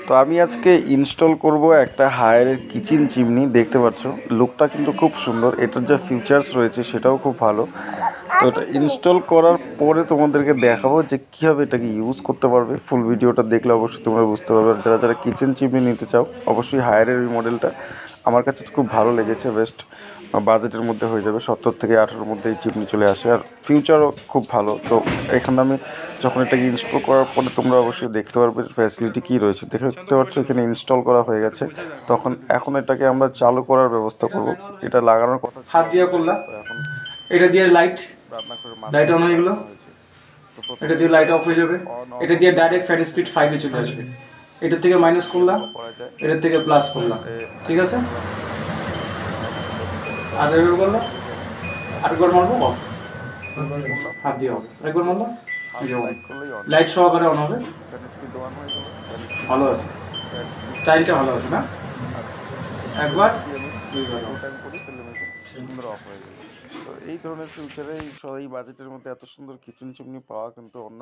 তো আমি আজকে ইনস্টল করব একটা হায়ারের কিচেন চিমনি। দেখতে পাচ্ছ লুকটা কিন্তু খুব সুন্দর, এটার যা ফিচার্স রয়েছে সেটাও খুব ভালো। তো এটা ইনস্টল করার পরে তোমাদেরকে দেখাবো যে কীভাবে এটাকে ইউজ করতে পারবে। ফুল ভিডিওটা দেখলে অবশ্যই তোমরা বুঝতে পারবে। আর যারা যারা কিচেন চিমনি নিতে চাও অবশ্যই হায়ারের এই মডেলটা আমার কাছে খুব ভালো লেগেছে। বেস্ট বাজেটের মধ্যে হয়ে যাবে, 70 থেকে 18-র মধ্যে এই চিমনি চলে আসে, আর ফিউচারও খুব ভালো। তো এখানে আমি যখন এটাকে ইনস্টল করার পরে তোমরা অবশ্যই দেখতে পারবে ফ্যাসিলিটি কী রয়েছে। দেখতে পাচ্ছ এখানে ইনস্টল করা হয়ে গেছে। এখন এটাকে আমরা চালু করার ব্যবস্থা করব। এটা লাগানোর কথা হাত দিয়ে করলাম, এখন এটা দিয়ে লাইট লাইট অন হয়ে গেল, হয়েছে। এটা দিয়ে লাইট অফ হয়ে যাবে, এটা দিয়ে ডাইরেক্ট ফ্যান স্পিড 5 এ চলে আসবে। এটা থেকে মাইনাস করলাম, এটা থেকে প্লাস করলাম, ঠিক আছে। আর একবার করলাম, আরেকবার মারবো অফ, হাত দিয়ে অফ, একবার মারলাম লাইট সহকারে অন হবে। ভালো আছে, স্টাইলটা ভালো আছে না? একবার সুন্দর অফ হয়ে যাবে। তো এই ধরনের ফিউচারে এই বাজেটের মধ্যে এত সুন্দর কিচেন চিমনি পাওয়া কিন্তু অন্য